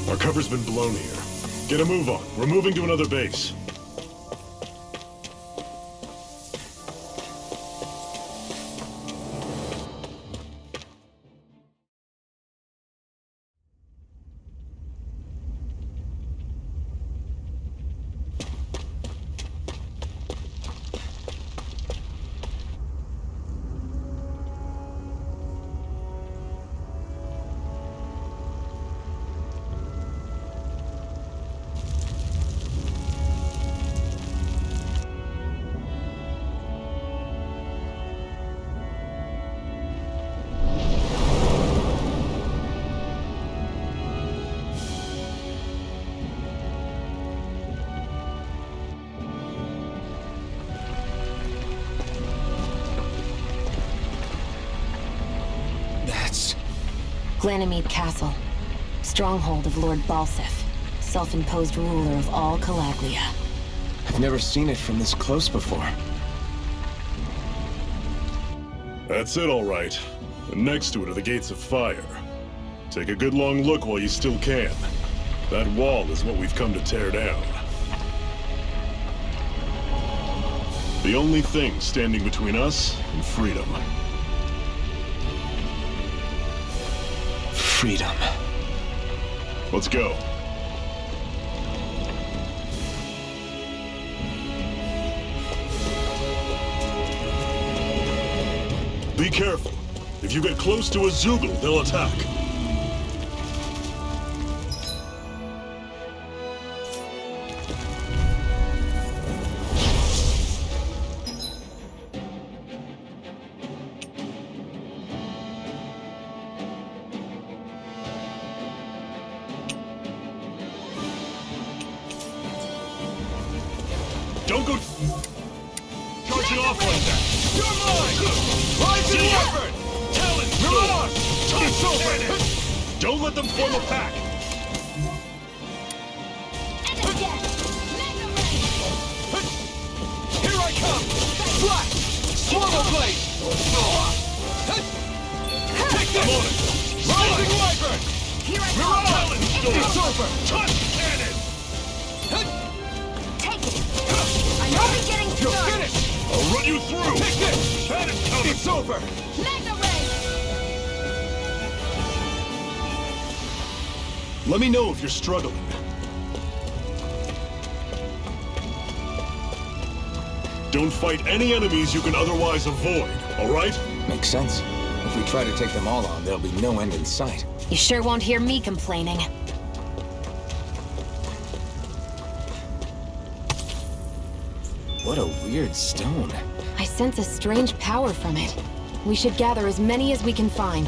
Our cover's been blown here. Get a move on. We're moving to another base. Ganymede Castle, stronghold of Lord Balsif, self-imposed ruler of all Calaglia. I've never seen it from this close before. That's it, all right. And next to it are the gates of fire. Take a good long look while you still can. That wall is what we've come to tear down. The only thing standing between us and freedom. Freedom. Let's go. Be careful. If you get close to a Zoogle, they'll attack. Don't go charging off like that! You're mine! Rising weapon! Talent! Mirage! Talesofarise! Don't let them form a pack! Here I come! Flash! Swallow blade! Take this! I'm on it! Rising wyvern! Here I Mirage! It's over! Touch cannon! I'm only getting You're started! finished! I'll run you through! Take this! Cannon coming! It's over! Mega Ray! Let me know if you're struggling. Don't fight any enemies you can otherwise avoid, all right? Makes sense. If we try to take them all on, there'll be no end in sight. You sure won't hear me complaining. What a weird stone. I sense a strange power from it. We should gather as many as we can find.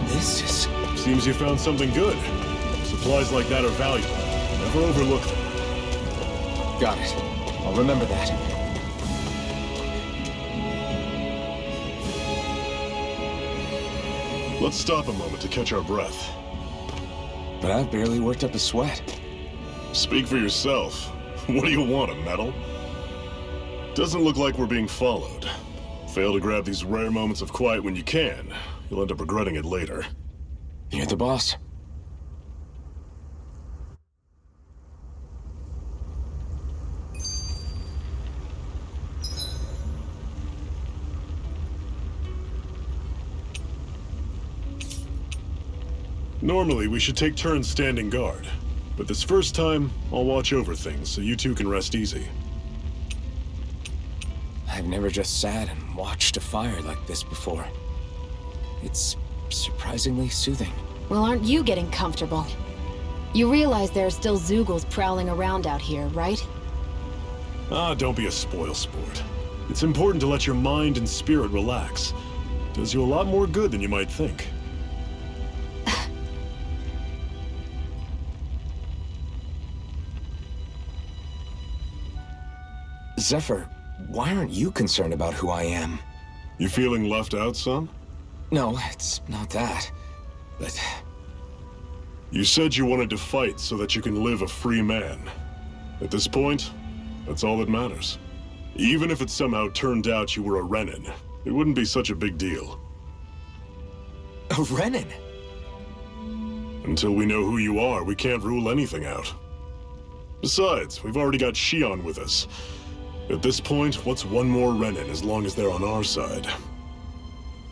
This is... Seems you found something good. Supplies like that are valuable. Never overlook them. Got it. I'll remember that. Let's stop a moment to catch our breath. But I've barely worked up a sweat. Speak for yourself. What do you want, a medal? Doesn't look like we're being followed. Fail to grab these rare moments of quiet when you can. You'll end up regretting it later. You're the boss. Normally, we should take turns standing guard. But this first time, I'll watch over things so you two can rest easy. I've never just sat and watched a fire like this before. It's surprisingly soothing. Well, aren't you getting comfortable? You realize there are still Zoogles prowling around out here, right? Ah, don't be a spoil sport. It's important to let your mind and spirit relax. Does you a lot more good than you might think. Zephyr, why aren't you concerned about who I am? You feeling left out, son? No, it's not that. But... You said you wanted to fight so that you can live a free man. At this point, that's all that matters. Even if it somehow turned out you were a Renin, it wouldn't be such a big deal. A Renin? Until we know who you are, we can't rule anything out. Besides, we've already got Shion with us. At this point, what's one more Renin as long as they're on our side?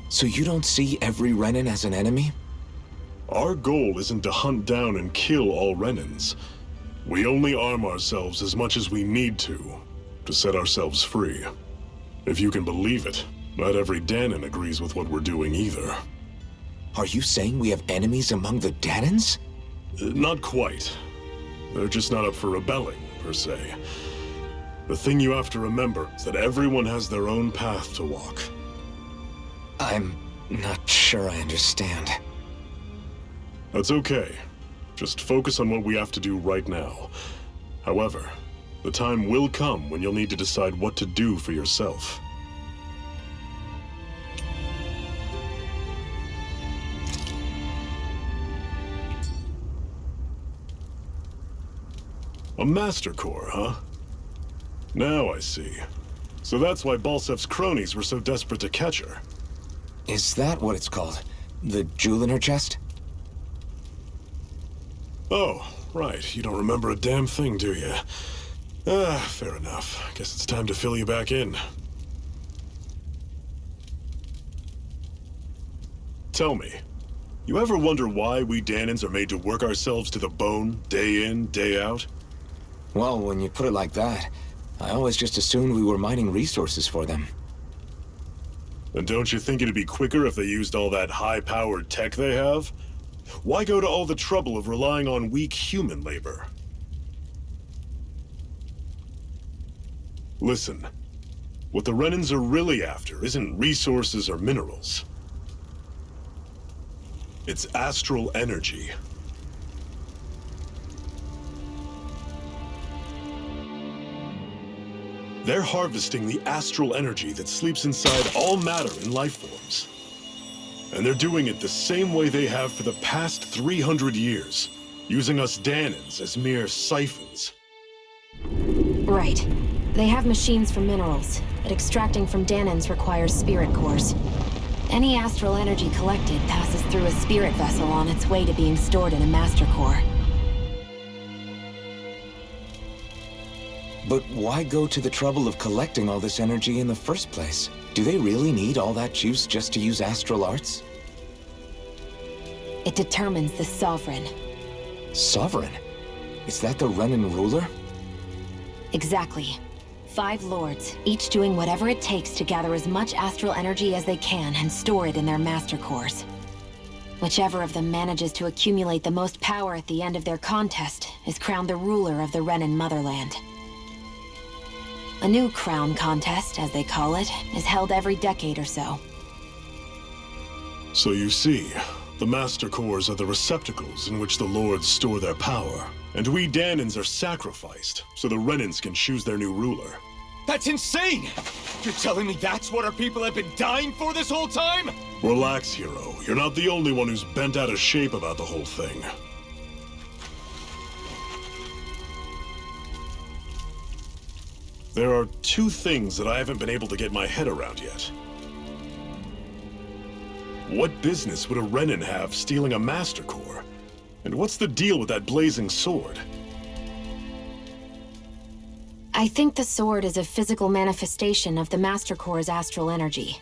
So you don't see every Renin as an enemy? Our goal isn't to hunt down and kill all Renins. We only arm ourselves as much as we need to set ourselves free. If you can believe it, not every Danon agrees with what we're doing either. Are you saying we have enemies among the Danons? Not quite. They're just not up for rebelling, per se. The thing you have to remember is that everyone has their own path to walk. I'm not sure I understand. That's okay. Just focus on what we have to do right now. However, the time will come when you'll need to decide what to do for yourself. A Master Core, huh? Now I see. So that's why Balsef's cronies were so desperate to catch her. Is that what it's called? The jewel in her chest? Oh, right. You don't remember a damn thing, do you? Fair enough. Guess it's time to fill you back in. Tell me, you ever wonder why we Danons are made to work ourselves to the bone, day in, day out? Well, when you put it like that, I always just assumed we were mining resources for them. And don't you think it'd be quicker if they used all that high-powered tech they have? Why go to all the trouble of relying on weak human labor? Listen, what the Renins are really after isn't resources or minerals. It's astral energy. They're harvesting the astral energy that sleeps inside all matter in life forms. And they're doing it the same way they have for the past 300 years, using us Danons as mere siphons. Right. They have machines for minerals, but extracting from Danons requires spirit cores. Any astral energy collected passes through a spirit vessel on its way to being stored in a master core. But why go to the trouble of collecting all this energy in the first place? Do they really need all that juice just to use astral arts? It determines the Sovereign. Sovereign? Is that the Renin ruler? Exactly. 5 lords, each doing whatever it takes to gather as much astral energy as they can and store it in their master cores. Whichever of them manages to accumulate the most power at the end of their contest is crowned the ruler of the Renin motherland. A new crown contest, as they call it, is held every decade or so. So you see, the Master Cores are the receptacles in which the Lords store their power. And we Danons are sacrificed, so the Renins can choose their new ruler. That's insane! You're telling me that's what our people have been dying for this whole time? Relax, hero. You're not the only one who's bent out of shape about the whole thing. There are 2 things that I haven't been able to get my head around yet. What business would a Renin have stealing a Master Core? And what's the deal with that blazing sword? I think the sword is a physical manifestation of the Master Core's astral energy.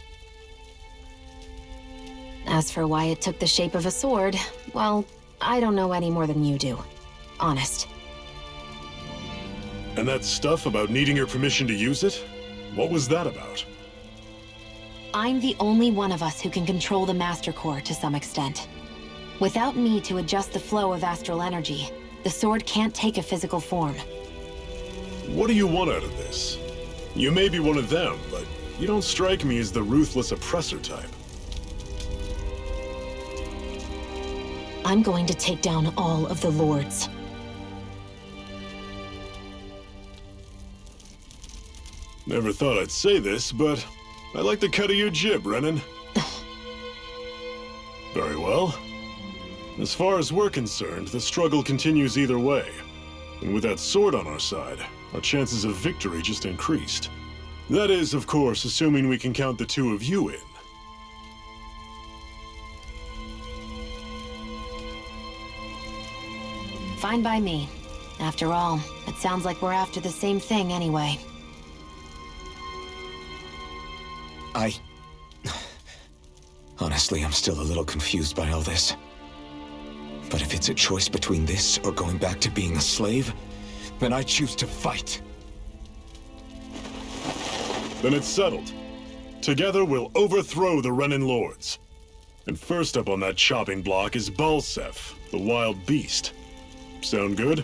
As for why it took the shape of a sword, well, I don't know any more than you do. Honest. And that stuff about needing your permission to use it? What was that about? I'm the only one of us who can control the Master Core to some extent. Without me to adjust the flow of astral energy, the sword can't take a physical form. What do you want out of this? You may be one of them, but you don't strike me as the ruthless oppressor type. I'm going to take down all of the lords. Never thought I'd say this, but I like the cut of your jib, Renin. Very well. As far as we're concerned, the struggle continues either way. And with that sword on our side, our chances of victory just increased. That is, of course, assuming we can count the 2 of you in. Fine by me. After all, it sounds like we're after the same thing anyway. Honestly, I'm still a little confused by all this. But if it's a choice between this or going back to being a slave, then I choose to fight. Then it's settled. Together we'll overthrow the Renin Lords. And first up on that chopping block is Balsef, the wild beast. Sound good?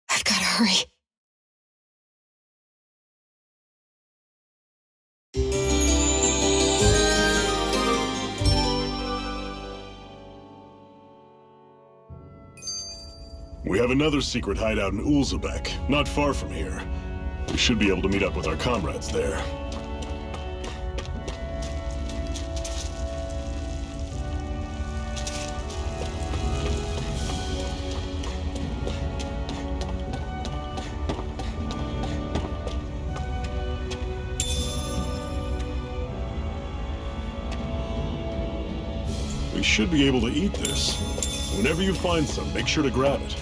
I've gotta hurry. We have another secret hideout in Ulzebek, not far from here. We should be able to meet up with our comrades there. We should be able to eat this. Whenever you find some, make sure to grab it.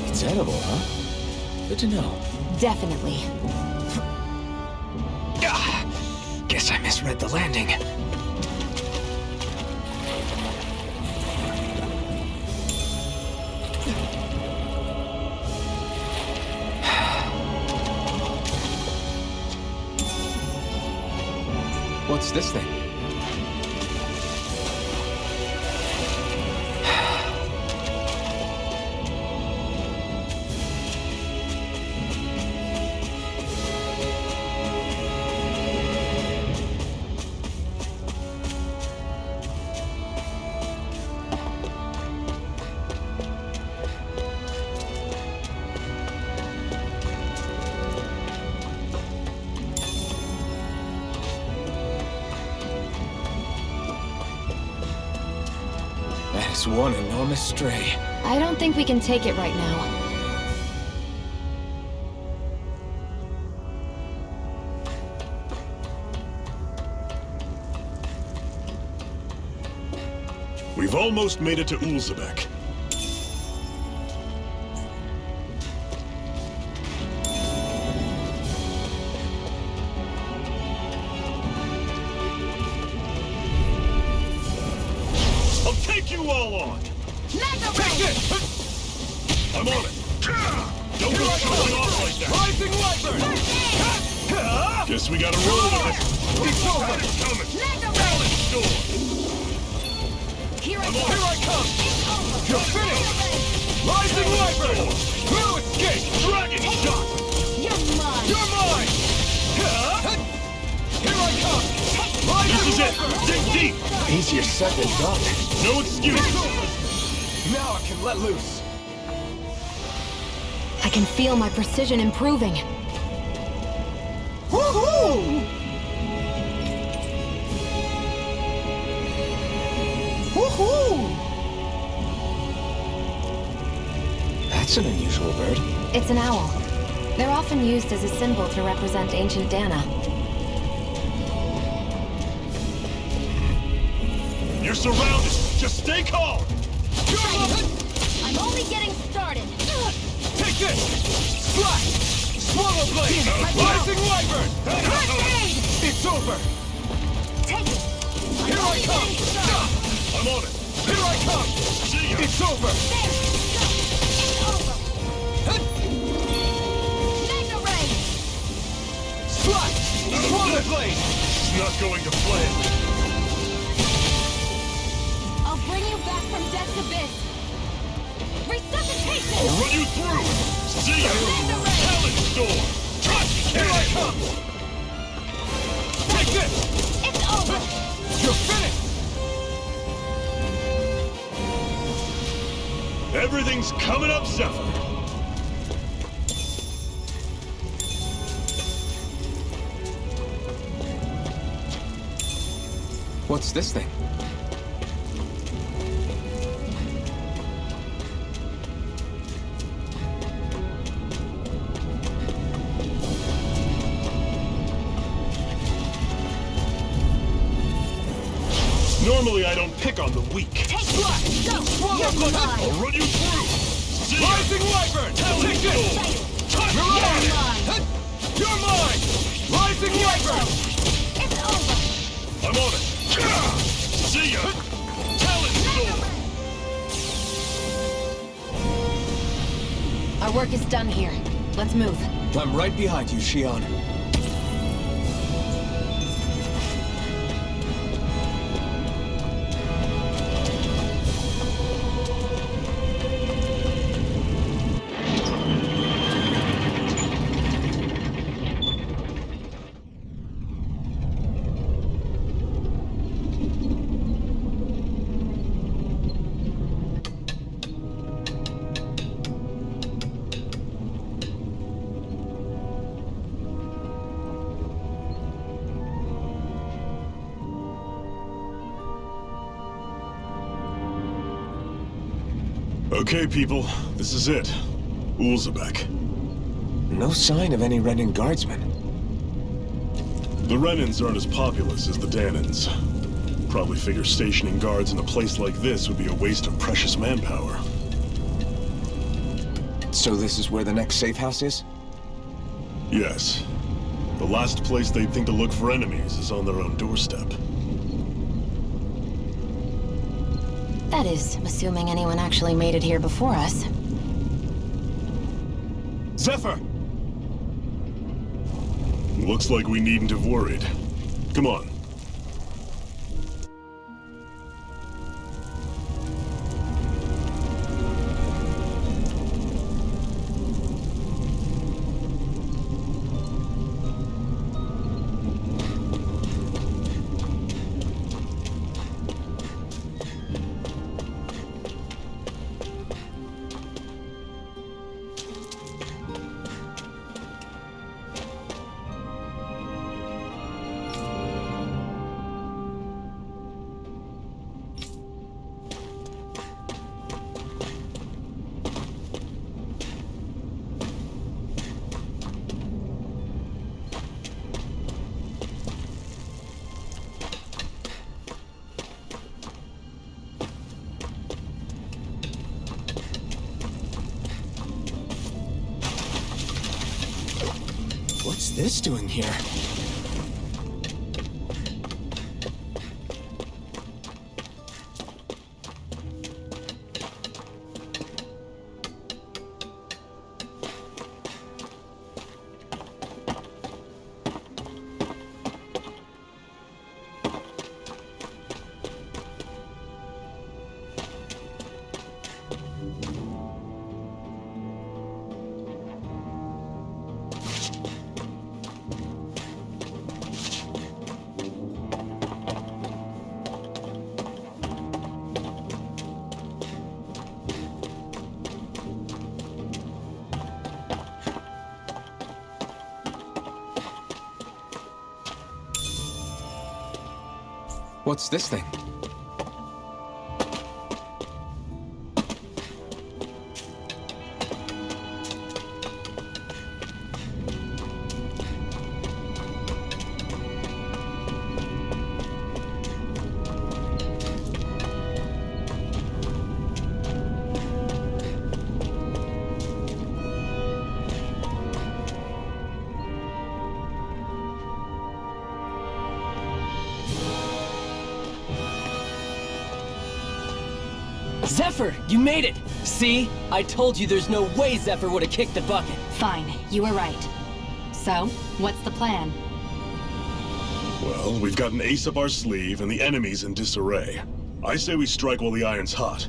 It's edible, huh? Good to know. Definitely. Guess I misread the landing. What's this thing? That is one enormous stray. I don't think we can take it right now. We've almost made it to Ulzebek. I'll take you all on! Take it! I'm on it! Don't go showing off like that! Rising Wyvern! Guess we gotta roll with it! It's over! It's coming! Mega Balance door! Here I I'm come! on Here I come! You're finished! Rising Wyvern! No escape! Dragon shot! You're mine! You're mine! Here I come! This is it! Dig deep! Easier said than done. No excuses! Now I can let loose. I can feel my precision improving. Woohoo! Woohoo! That's an unusual bird. It's an owl. They're often used as a symbol to represent ancient Dana. You're surrounded! Just stay calm! I'm only getting started. Take this! Slash! Swallow blade! Rising Wyvern! Grenade! It's over! Take it! Here I come! I'm on it! Here I come! See ya! It's over! It's over! Mega Ray! Slash! Swallow blade! It's not going to plan. I'll bring you back from death's abyss! Resuscitation! I'll run you through! See ya! Mega Ray! Balance door! Here I come! Take this! It's over! You're finished! Everything's coming up, Zephyr! What's this thing? Normally I don't pick on the weak. Take flight! Go! Swallow blade! I'll run you through! See ya. Rising wyvern! Take this! You're mine! You're mine! Rising wyvern! It's over! I'm on it! See ya! Talon sword! Our work is done here. Let's move. I'm right behind you, Shion. Okay, people, this is it. Ulzebek. No sign of any Renin guardsmen. The Renins aren't as populous as the Danans. Probably figure stationing guards in a place like this would be a waste of precious manpower. So this is where the next safe house is? Yes. The last place they'd think to look for enemies is on their own doorstep. That is, assuming anyone actually made it here before us. Zephyr! Looks like we needn't have worried. Come on. What's this doing here? What's this thing? Zephyr, you made it! See? I told you there's no way Zephyr would have kicked the bucket. Fine, you were right. So, what's the plan? Well, we've got an ace up our sleeve and the enemy's in disarray. I say we strike while the iron's hot.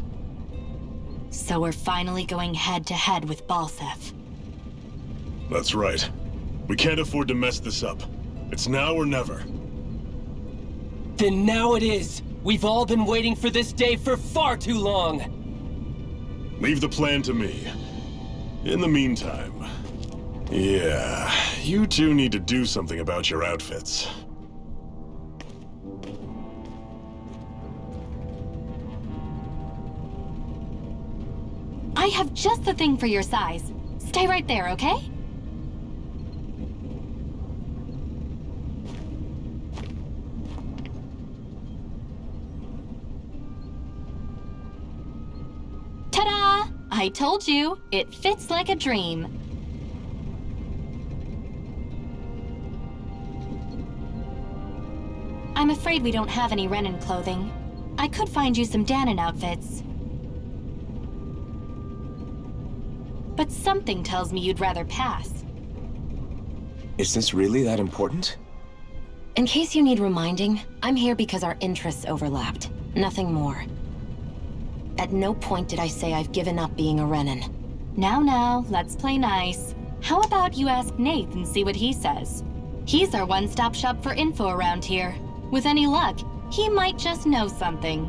So we're finally going head-to-head with Balsef. That's right. We can't afford to mess this up. It's now or never. Then now it is! We've all been waiting for this day for far too long! Leave the plan to me. In the meantime... Yeah, you two need to do something about your outfits. I have just the thing for your size. Stay right there, okay? Ta-da! I told you, it fits like a dream. I'm afraid we don't have any Renin clothing. I could find you some Danon outfits. But something tells me you'd rather pass. Is this really that important? In case you need reminding, I'm here because our interests overlapped. Nothing more. At no point did I say I've given up being a Renin. Now, let's play nice. How about you ask Nath and see what he says? He's our one-stop shop for info around here. With any luck, he might just know something.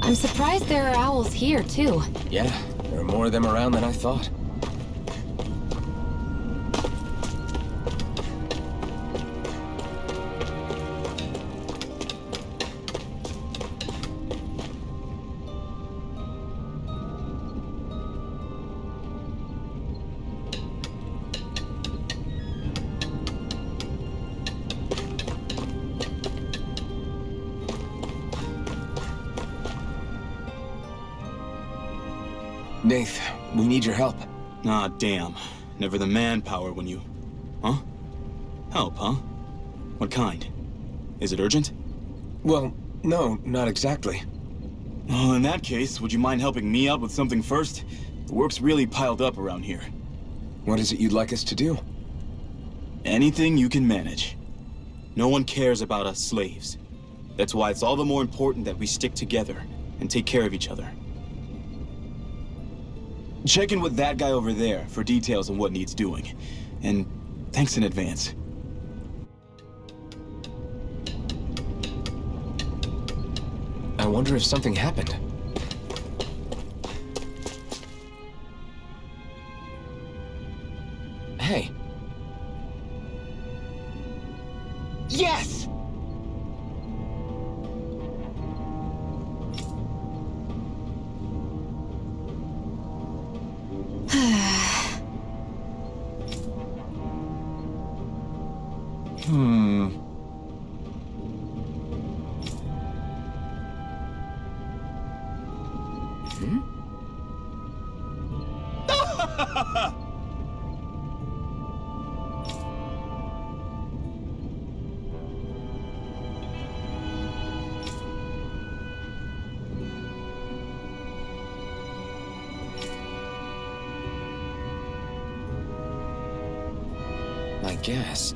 I'm surprised there are owls here, too. Yeah, there are more of them around than I thought. Nath, we need your help. Ah, damn. Never the manpower when you... Huh? Help, huh? What kind? Is it urgent? Well, no, not exactly. Oh, in that case, would you mind helping me out with something first? The work's really piled up around here. What is it you'd like us to do? Anything you can manage. No one cares about us slaves. That's why it's all the more important that we stick together and take care of each other. Check in with that guy over there for details on what needs doing. And thanks in advance. I wonder if something happened. Hey. Yes! I guess.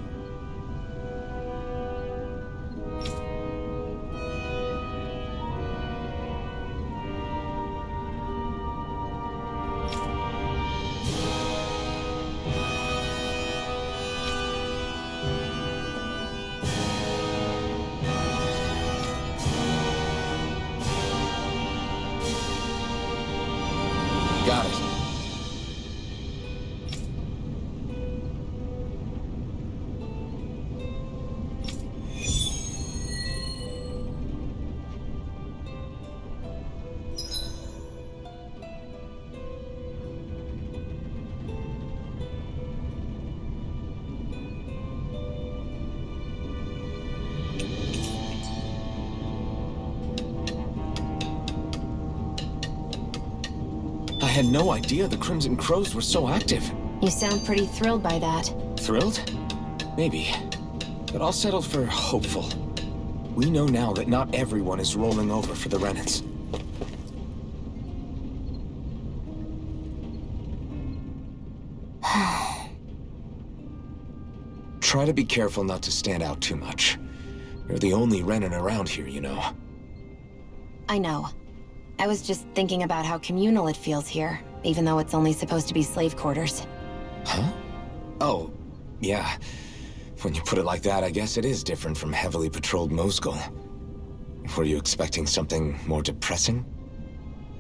Got it. I had no idea the Crimson Crows were so active. You sound pretty thrilled by that. Thrilled? Maybe. But I'll settle for hopeful. We know now that not everyone is rolling over for the Renans. Try to be careful not to stand out too much. You're the only Renin around here, you know. I know. I was just thinking about how communal it feels here, even though it's only supposed to be slave quarters. Huh? Oh, yeah. When you put it like that, I guess it is different from heavily patrolled Mosgul. Were you expecting something more depressing?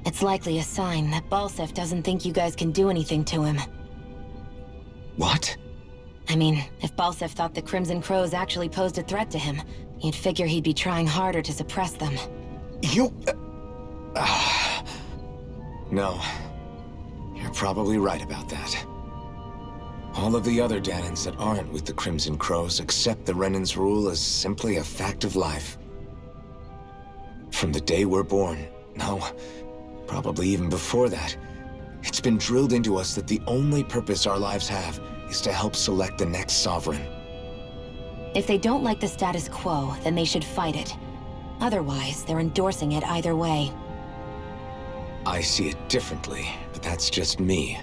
It's likely a sign that Balsef doesn't think you guys can do anything to him. What? I mean, if Balsef thought the Crimson Crows actually posed a threat to him, you'd figure he'd be trying harder to suppress them. You... No. You're probably right about that. All of the other Danans that aren't with the Crimson Crows accept the Renin's rule as simply a fact of life. From the day we're born, no, probably even before that, it's been drilled into us that the only purpose our lives have is to help select the next sovereign. If they don't like the status quo, then they should fight it. Otherwise, they're endorsing it either way. I see it differently, but that's just me.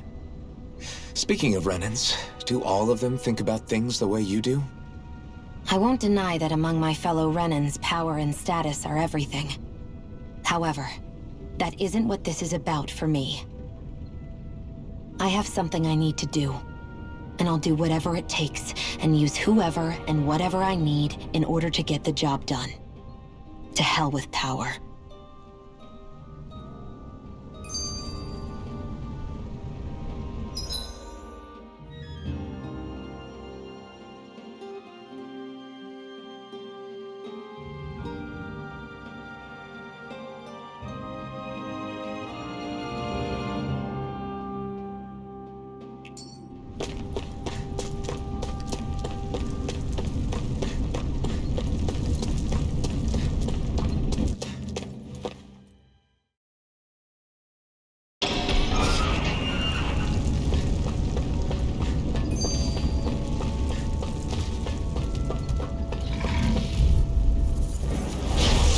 Speaking of Renins, do all of them think about things the way you do? I won't deny that among my fellow Renins, power and status are everything. However, that isn't what this is about for me. I have something I need to do, and I'll do whatever it takes and use whoever and whatever I need in order to get the job done. To hell with power.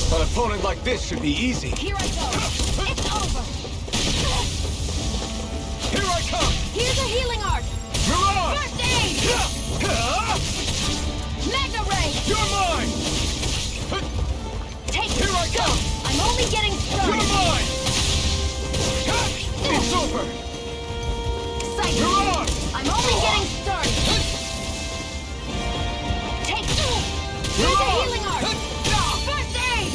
An opponent like this should be easy. Here I go. It's over. Here I come! Here's a healing art. Mirage! First aid. Mega ray. You're mine! Take it. Here I come! I'm only getting You're started. mine! It's over! Psychic. Mirage! I'm only getting started. Take it. Here's a healing art. First aid.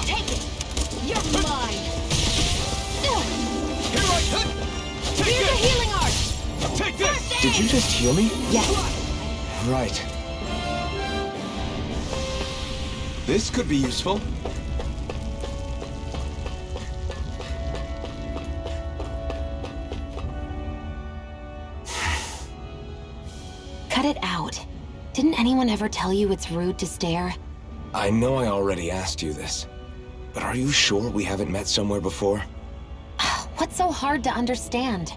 Take it. You're mine. Here I come! Here's a healing art. Take this! First aid. Did you just heal me? Yes. Right. This could be useful. Cut it out. Didn't anyone ever tell you it's rude to stare? I know I already asked you this, but are you sure we haven't met somewhere before? What's so hard to understand?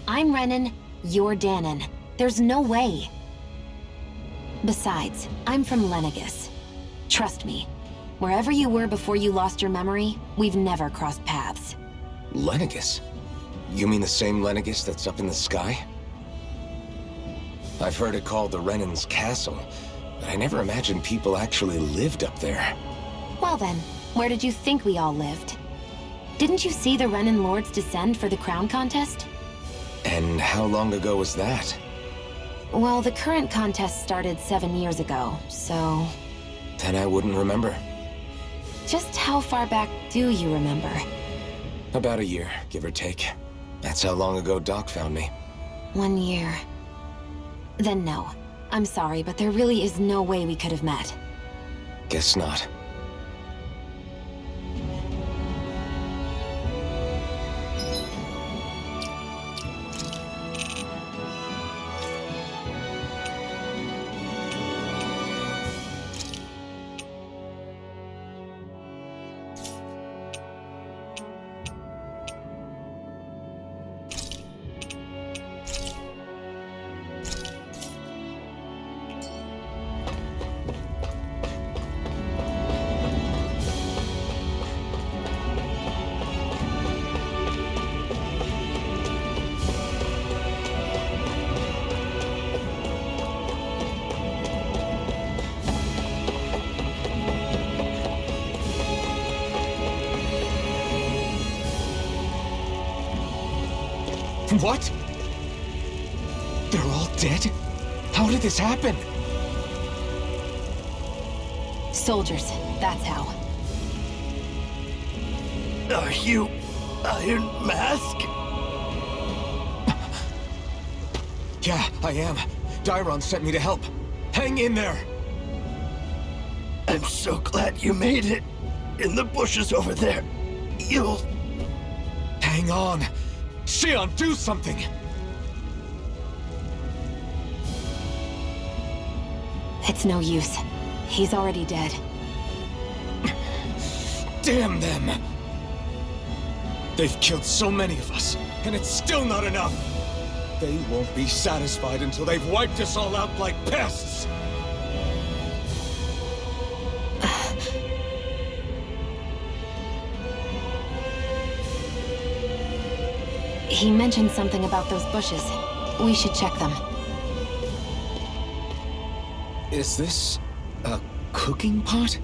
I'm Renin, you're Danon. There's no way. Besides, I'm from Lenegis. Trust me, wherever you were before you lost your memory, we've never crossed paths. Lenegis? You mean the same Lenegis that's up in the sky? I've heard it called the Renin's Castle, but I never imagined people actually lived up there. Well then, where did you think we all lived? Didn't you see the Renin Lords descend for the crown contest? And how long ago was that? Well, the current contest started 7 years ago, so... Then I wouldn't remember. Just how far back do you remember? About a year, give or take. That's how long ago Doc found me. 1 year. Then no. I'm sorry, but there really is no way we could have met. Guess not. What? They're all dead? How did this happen? Soldiers, that's how. Are you Iron Mask? Yeah, I am. Dairon sent me to help. Hang in there! I'm so glad you made it. In the bushes over there. You'll... Hang on! Xion, do something! It's no use. He's already dead. Damn them! They've killed so many of us, and it's still not enough! They won't be satisfied until they've wiped us all out like pests! He mentioned something about those bushes. We should check them. Is this a cooking pot?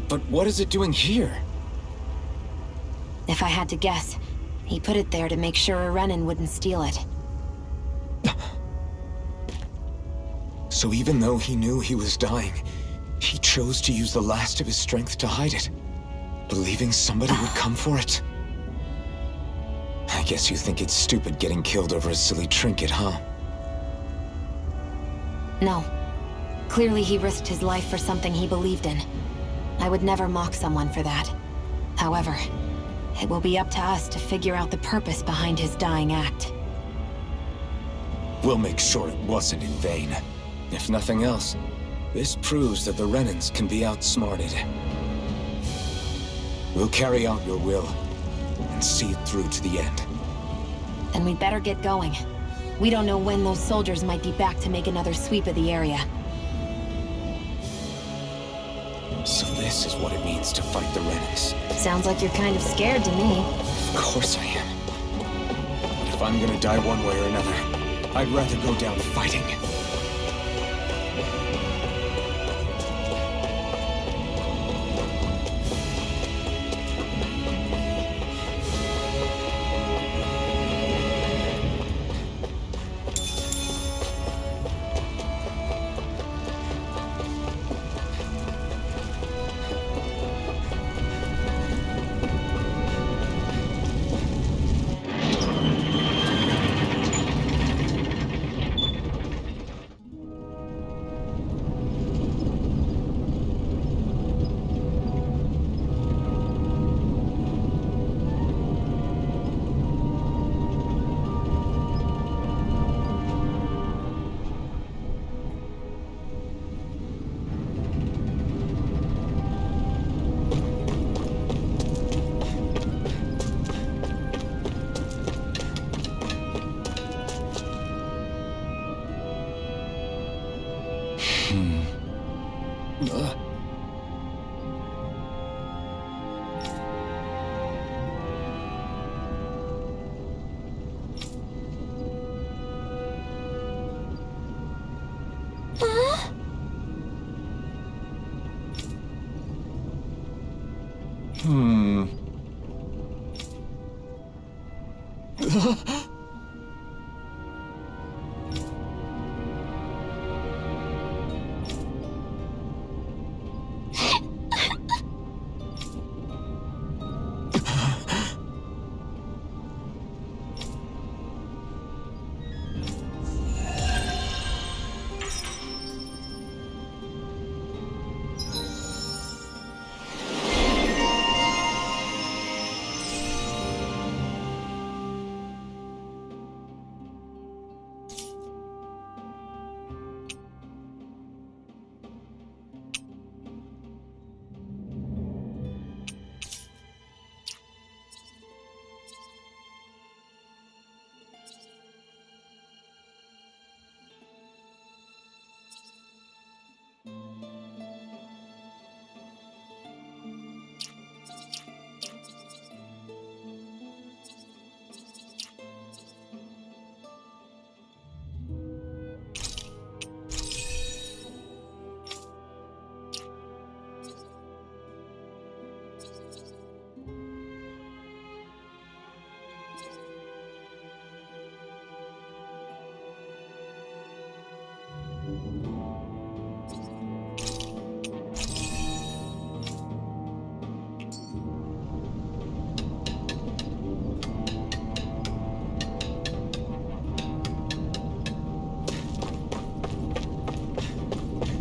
But what is it doing here? If I had to guess, he put it there to make sure a Renin wouldn't steal it. So even though he knew he was dying, he chose to use the last of his strength to hide it, believing somebody would come for it. I guess you think it's stupid getting killed over a silly trinket, huh? No. Clearly he risked his life for something he believed in. I would never mock someone for that. However, it will be up to us to figure out the purpose behind his dying act. We'll make sure it wasn't in vain. If nothing else, this proves that the Renins can be outsmarted. We'll carry out your will, and see it through to the end. Then we'd better get going. We don't know when those soldiers might be back to make another sweep of the area. So this is what it means to fight the Renins. Sounds like you're kind of scared to me. Of course I am. But if I'm gonna die one way or another, I'd rather go down fighting.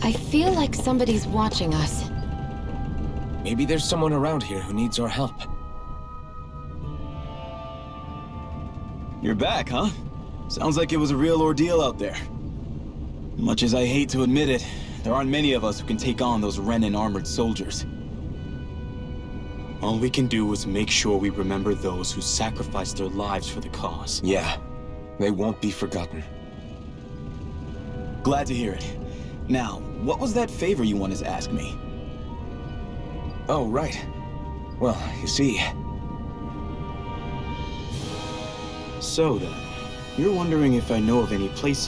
I feel like somebody's watching us. Maybe there's someone around here who needs our help. You're back, huh? Sounds like it was a real ordeal out there. Much as I hate to admit it, there aren't many of us who can take on those Renin armored soldiers. All we can do is make sure we remember those who sacrificed their lives for the cause. Yeah, they won't be forgotten. Glad to hear it. Now, what was that favor you wanted to ask me? Oh, right. Well, you see... So then, you're wondering if I know of any places